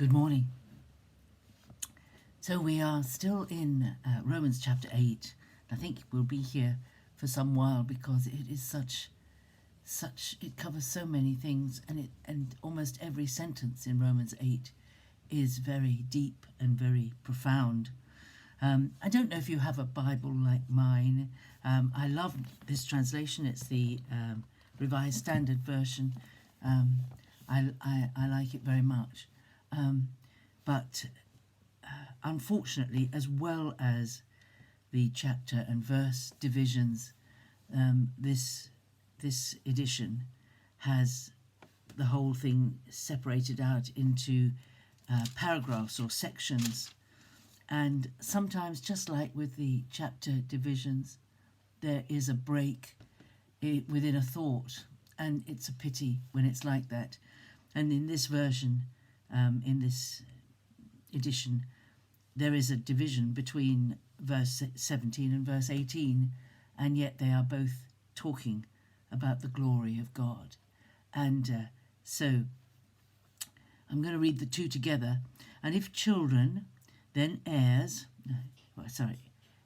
Good morning. So we are still in Romans chapter 8. I think we'll be here for some while because it is it covers so many things, and almost every sentence in Romans 8 is very deep and very profound. I don't know if you have a Bible like mine. I love this translation. It's the Revised Standard Version. I like it very much. But unfortunately, as well as the chapter and verse divisions, this edition has the whole thing separated out into paragraphs or sections. And sometimes, just like with the chapter divisions, there is a break within a thought, and it's a pity when it's like that. And in this version, in this edition, there is a division between verse 17 and verse 18, and yet they are both talking about the glory of God. And so I'm going to read the two together. And if children, then heirs.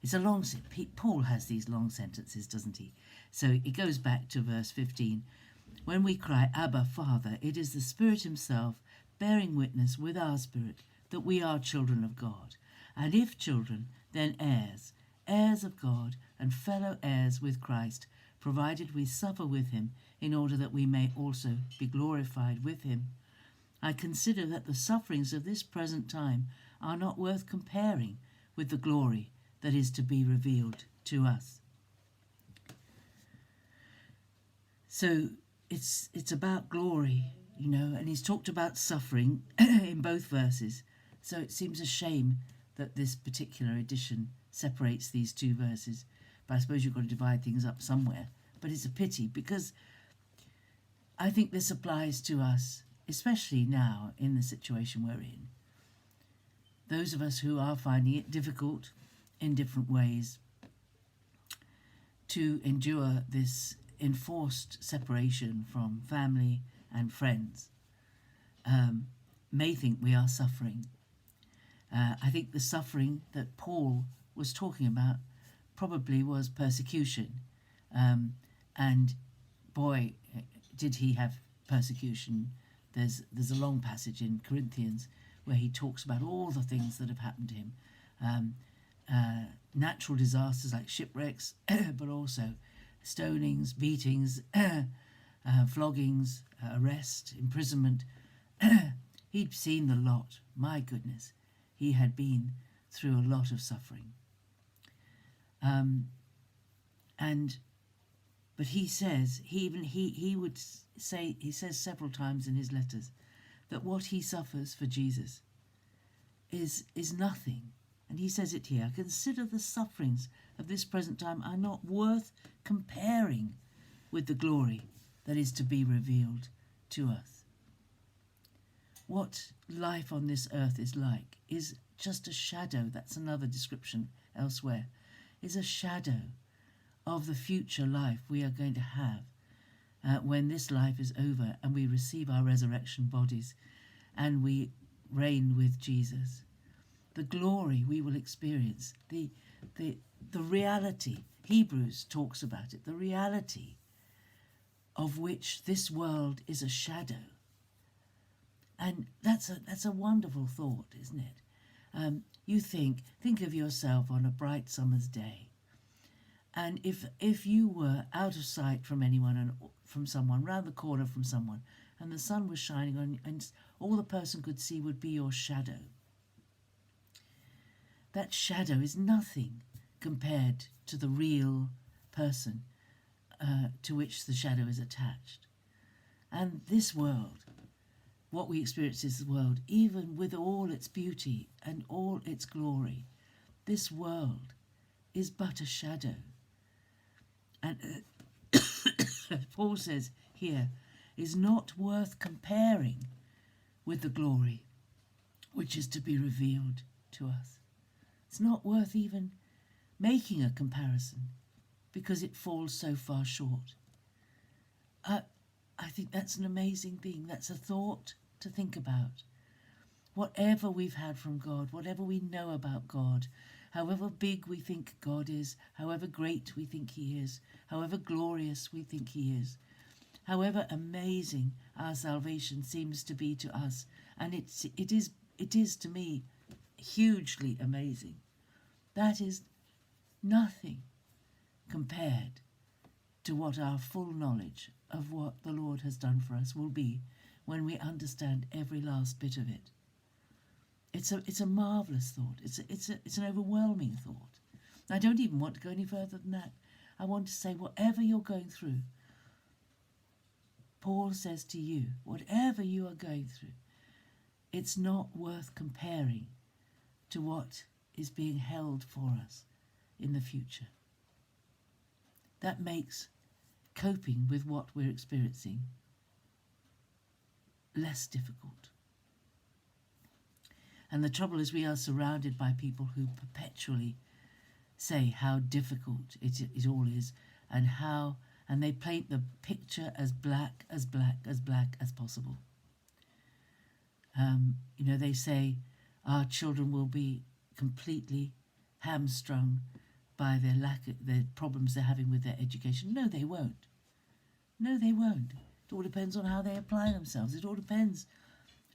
It's a long sentence. Paul has these long sentences, doesn't he? So it goes back to verse 15. When we cry, Abba, Father, it is the Spirit himself bearing witness with our spirit that we are children of God. And if children, then heirs, heirs of God and fellow heirs with Christ, provided we suffer with him, in order that we may also be glorified with him. I consider that the sufferings of this present time are not worth comparing with the glory that is to be revealed to us. So it's about glory, and he's talked about suffering in both verses. So it seems a shame that this particular edition separates these two verses. But I suppose you've got to divide things up somewhere. But it's a pity, because I think this applies to us, especially now in the situation we're in. Those of us who are finding it difficult in different ways to endure this enforced separation from family and friends may think we are suffering. I think the suffering that Paul was talking about probably was persecution. And boy, did he have persecution. There's a long passage in Corinthians where he talks about all the things that have happened to him. Natural disasters like shipwrecks, but also stonings, beatings, floggings, arrest, imprisonment. He'd seen the lot. My goodness, he had been through a lot of suffering. But he says, he would say, he says several times in his letters that what he suffers for Jesus is nothing. And he says it here: consider the sufferings of this present time are not worth comparing with the glory that is to be revealed to us. What life on this earth is like is just a shadow. That's another description elsewhere. Is a shadow of the future life we are going to have when this life is over and we receive our resurrection bodies and we reign with Jesus. The glory we will experience, the reality, Hebrews talks about it, the reality of which this world is a shadow. And that's a wonderful thought, isn't it? You think of yourself on a bright summer's day. And if you were out of sight from anyone and from someone, round the corner from someone, and the sun was shining on you, and all the person could see would be your shadow. That shadow is nothing compared to the real person to which the shadow is attached. And this world, what we experience is the world, even with all its beauty and all its glory, this world is but a shadow. And Paul says here, is not worth comparing with the glory which is to be revealed to us. It's not worth even making a comparison because it falls so far short. I think that's an amazing thing. That's a thought to think about. whatever we've had from God, whatever we know about God, however big we think God is, however great we think he is, however glorious we think he is, however amazing our salvation seems to be to us, and it is to me hugely amazing. That is nothing compared to what our full knowledge of what the Lord has done for us will be when we understand every last bit of it. It's a marvellous thought. It's an overwhelming thought. I don't even want to go any further than that. I want to say, whatever you're going through, Paul says to you, whatever you are going through, it's not worth comparing to what is being held for us in the future. That makes coping with what we're experiencing less difficult. And the trouble is, we are surrounded by people who perpetually say how difficult it all is, and they paint the picture as black as possible. They say our children will be completely hamstrung by their problems they're having with their education. No, they won't. No, they won't. It all depends on how they apply themselves. It all depends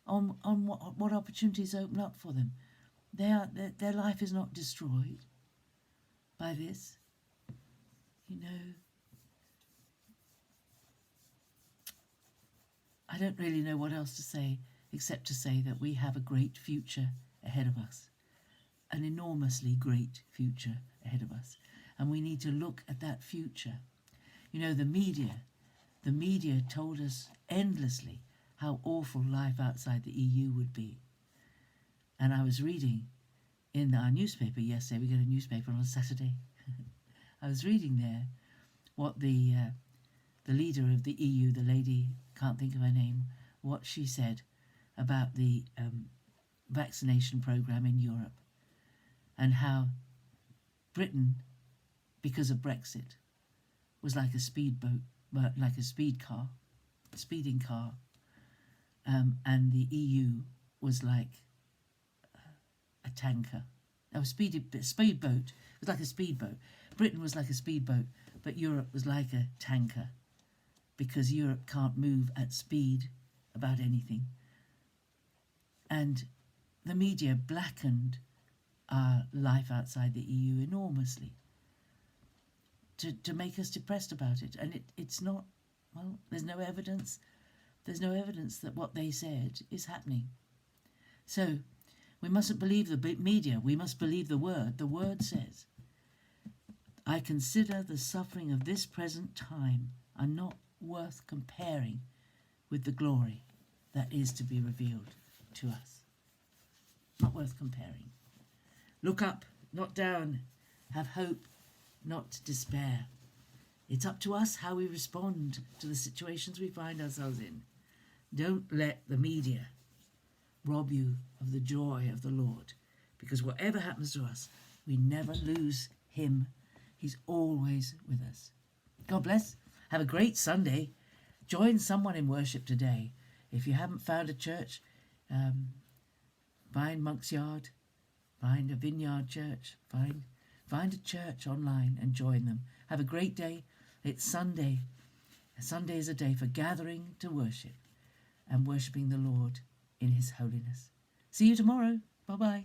on what opportunities open up for them. Their life is not destroyed by this. I don't really know what else to say except to say that we have a great future ahead of us, an enormously great future ahead of us, and we need to look at that future. The media told us endlessly how awful life outside the EU would be. And I was reading in our newspaper yesterday, we get a newspaper on a Saturday, I was reading there what the leader of the EU, the lady, can't think of her name, what she said about the vaccination programme in Europe, and how Britain, because of Brexit, was like a speedboat, like a speeding car, and the EU was like a tanker. No, speedboat. It was like a speedboat. Britain was like a speedboat, but Europe was like a tanker, because Europe can't move at speed about anything. And the media blackened our life outside the EU enormously to make us depressed about it. And it's not, well, there's no evidence. There's no evidence that what they said is happening. So we mustn't believe the media. We must believe the Word. The Word says, I consider the suffering of this present time are not worth comparing with the glory that is to be revealed to us. Not worth comparing. Look up, not down. Have hope, not despair. It's up to us how we respond to the situations we find ourselves in. Don't let the media rob you of the joy of the Lord, because whatever happens to us, we never lose him. He's always with us. God bless. Have a great Sunday. Join someone in worship today. If you haven't found a church, find Monk's Yard, find a Vineyard Church, find a church online and join them. Have a great day. It's Sunday. Sunday is a day for gathering to worship and worshipping the Lord in his holiness. See you tomorrow. Bye-bye.